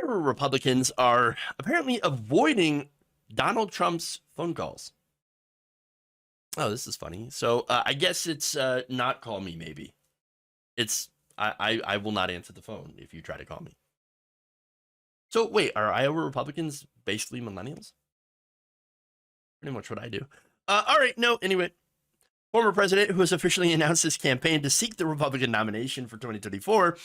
Iowa Republicans are apparently avoiding Donald Trump's phone calls. Oh, this is funny. So I guess it's not call me, maybe. It's I will not answer the phone if you try to call me. So wait, are Iowa Republicans basically millennials? Pretty much what I do. All right, no, anyway. Former president, who has officially announced his campaign to seek the Republican nomination for 2024,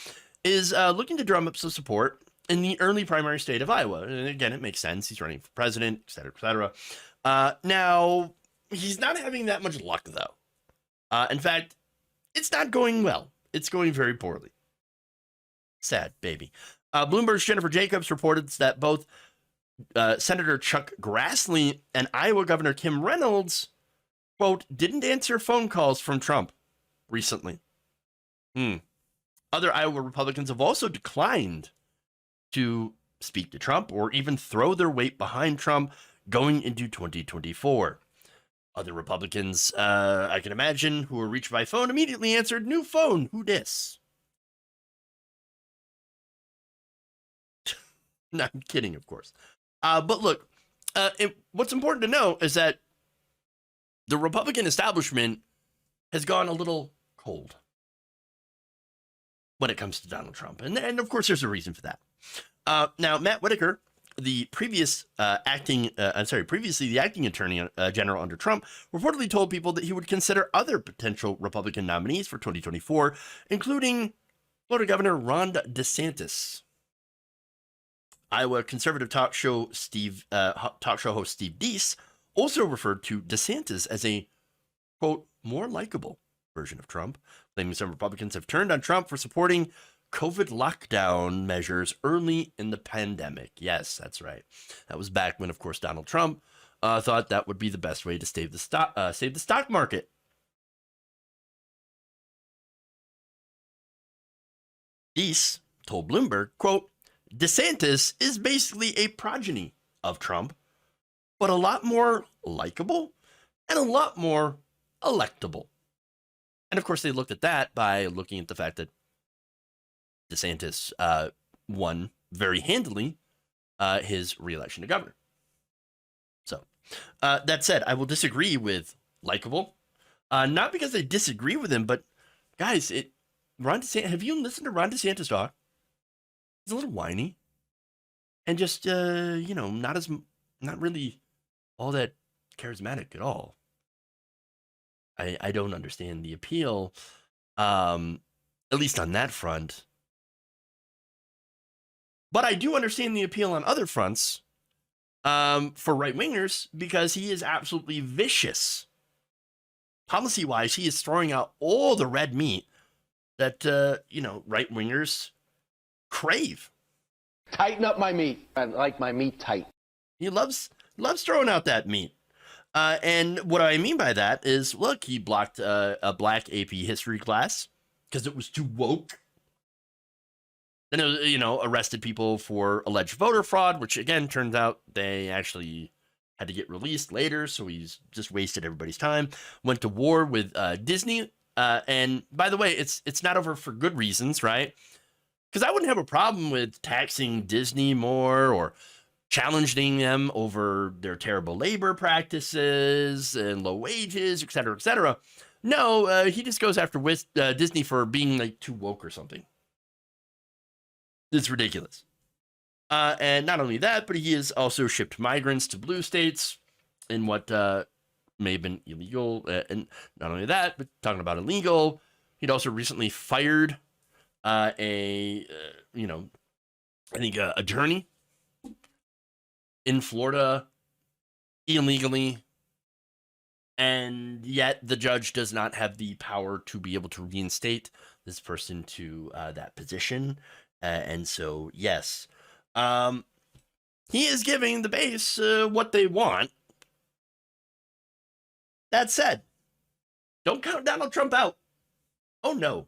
is looking to drum up some support in the early primary state of Iowa. And again, it makes sense. He's running for president, et cetera, et cetera. Now, he's not having that much luck, though. In fact, it's not going well. It's going very poorly. Sad, baby. Bloomberg's Jennifer Jacobs reported that both Senator Chuck Grassley and Iowa Governor Kim Reynolds, quote, didn't answer phone calls from Trump recently. Other Iowa Republicans have also declined to speak to Trump or even throw their weight behind Trump going into 2024. Other Republicans, I can imagine, who were reached by phone immediately answered, new phone, who dis? No, I'm kidding, of course. But look, what's important to know is that the Republican establishment has gone a little cold when it comes to Donald Trump. And of course, there's a reason for that. Now, Matt Whitaker, previously the acting attorney general under Trump, reportedly told people that he would consider other potential Republican nominees for 2024, including Florida Governor Ron DeSantis. Iowa conservative talk show host Steve Deese also referred to DeSantis as a, quote, more likable version of Trump, claiming some Republicans have turned on Trump for supporting COVID lockdown measures early in the pandemic. Yes, that's right. That was back when, of course, Donald Trump thought that would be the best way to save the stock market. Deese told Bloomberg, quote, DeSantis is basically a progeny of Trump, but a lot more likable and a lot more electable. And of course, they looked at that by looking at the fact that DeSantis won very handily his reelection to governor. So that said, I will disagree with likable, not because I disagree with him, but guys, Ron DeSantis. Have you listened to Ron DeSantis talk? He's a little whiny, and just not really all that charismatic at all. I don't understand the appeal, at least on that front. But I do understand the appeal on other fronts for right-wingers, because he is absolutely vicious. Policy-wise, he is throwing out all the red meat that, right-wingers crave. Tighten up my meat. I like my meat tight. He loves throwing out that meat. And what I mean by that is, look, he blocked a black AP history class because it was too woke. Then, arrested people for alleged voter fraud, which, again, turns out they actually had to get released later, so he's just wasted everybody's time. Went to war with Disney. And, by the way, it's not over for good reasons, right? Because I wouldn't have a problem with taxing Disney more or challenging them over their terrible labor practices and low wages, et cetera, et cetera. No, he just goes after Disney for being like too woke or something. It's ridiculous. And not only that, but he has also shipped migrants to blue states in what may have been illegal. And not only that, but talking about illegal, he'd also recently fired attorney in Florida illegally, and yet the judge does not have the power to be able to reinstate this person to that position. And so, yes, he is giving the base what they want. That said, don't count Donald Trump out. Oh, no.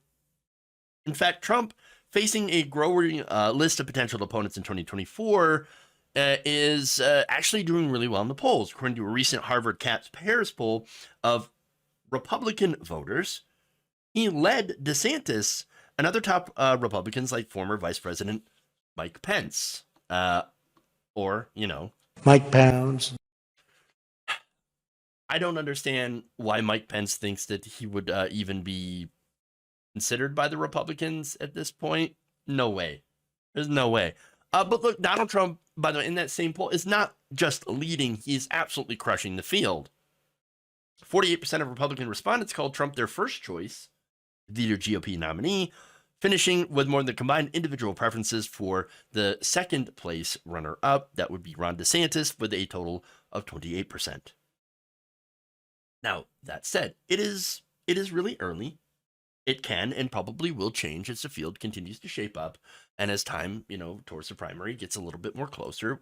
In fact, Trump, facing a growing list of potential opponents in 2024, is actually doing really well in the polls. According to a recent Harvard Caps Pairs poll of Republican voters, he led DeSantis and other top Republicans like former Vice President Mike Pence. Or, Mike Pounds. I don't understand why Mike Pence thinks that he would even be considered by the Republicans at this point. No way. There's no way. But look, Donald Trump, by the way, in that same poll, is not just leading. He's absolutely crushing the field. 48% of Republican respondents called Trump their first choice leader GOP nominee, finishing with more than the combined individual preferences for the second place runner-up. That would be Ron DeSantis with a total of 28%. Now, that said, it is really early. It can and probably will change as the field continues to shape up, and as time, towards the primary gets a little bit more closer,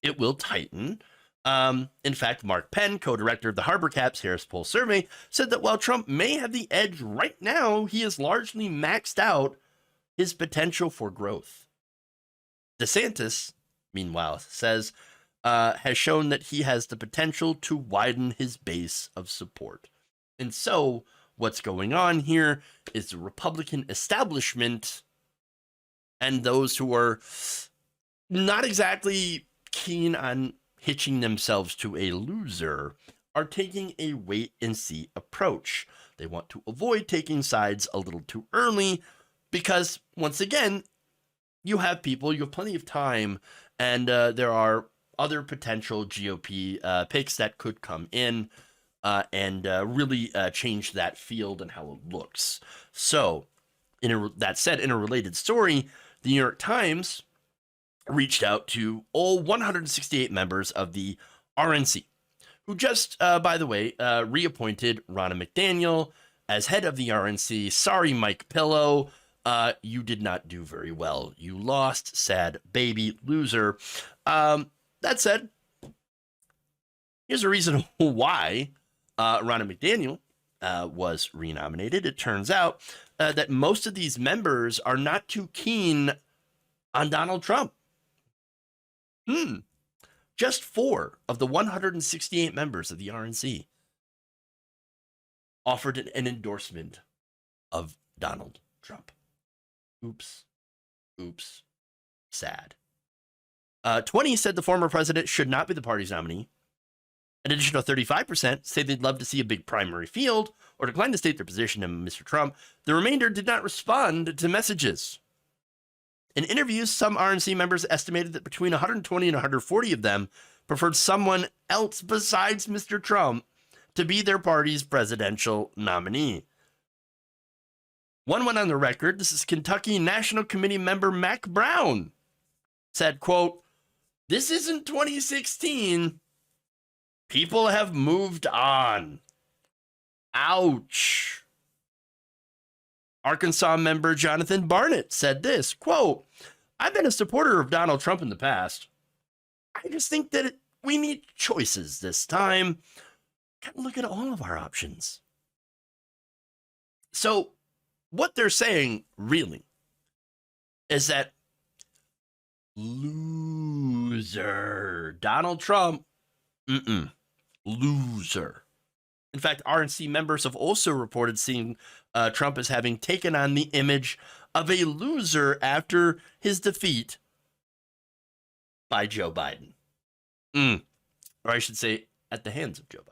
it will tighten. In fact, Mark Penn, co-director of the Harbor Caps Harris Poll survey, said that while Trump may have the edge right now, he has largely maxed out his potential for growth. DeSantis, meanwhile, says has shown that he has the potential to widen his base of support. And so what's going on here is the Republican establishment and those who are not exactly keen on hitching themselves to a loser are taking a wait and see approach. They want to avoid taking sides a little too early because, once again, you have plenty of time, and there are other potential GOP picks that could come in and really change that field and how it looks. So, that said, in a related story, the New York Times reached out to all 168 members of the RNC, who just, by the way, reappointed Ronna McDaniel as head of the RNC. Sorry, Mike Pillow. You did not do very well. You lost, sad baby, loser. That said, here's a reason why Ronna McDaniel was renominated. It turns out that most of these members are not too keen on Donald Trump. Just 4 of the 168 members of the RNC offered an endorsement of Donald Trump. Oops. Sad. 20 said the former president should not be the party's nominee. An additional 35% say they'd love to see a big primary field or decline to state their position on Mr. Trump. The remainder did not respond to messages. In interviews, some RNC members estimated that between 120 and 140 of them preferred someone else besides Mr. Trump to be their party's presidential nominee. One went on the record, this is Kentucky National Committee member Mac Brown, said, quote, "This isn't 2016. People have moved on." Ouch. Arkansas member Jonathan Barnett said this, quote, "I've been a supporter of Donald Trump in the past. I just think that we need choices this time. Gotta look at all of our options." So what they're saying really is that loser Donald Trump, loser. In fact, RNC members have also reported seeing Trump as having taken on the image of a loser after his defeat by Joe Biden. Or I should say, at the hands of Joe Biden.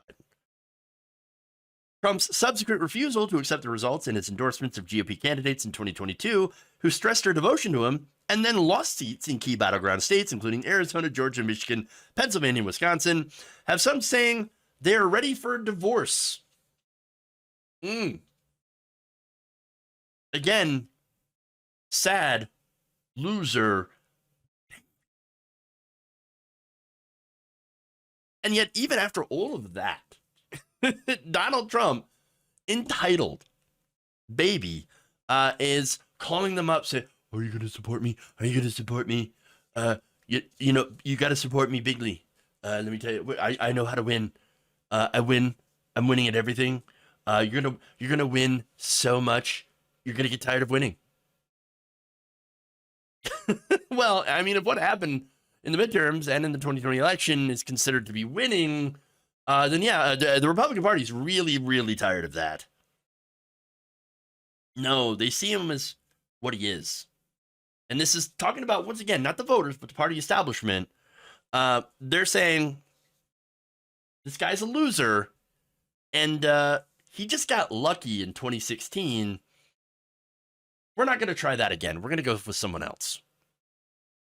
Trump's subsequent refusal to accept the results in his endorsements of GOP candidates in 2022, who stressed their devotion to him, and then lost seats in key battleground states, including Arizona, Georgia, Michigan, Pennsylvania, and Wisconsin, have some saying they are ready for a divorce. Again, sad, loser. And yet, even after all of that, Donald Trump, entitled baby, is calling them up, saying, "Are you going to support me? Are you going to support me? You got to support me bigly. Let me tell you, I know how to win. I win. I'm winning at everything. You're gonna win so much. You're gonna get tired of winning." Well, I mean, if what happened in the midterms and in the 2020 election is considered to be winning, then yeah, the Republican Party is really, really tired of that. No, they see him as what he is. and this is talking about, once again, not the voters, but the party establishment. They're saying this guy's a loser, and he just got lucky in 2016. We're not going to try that again. We're going to go with someone else.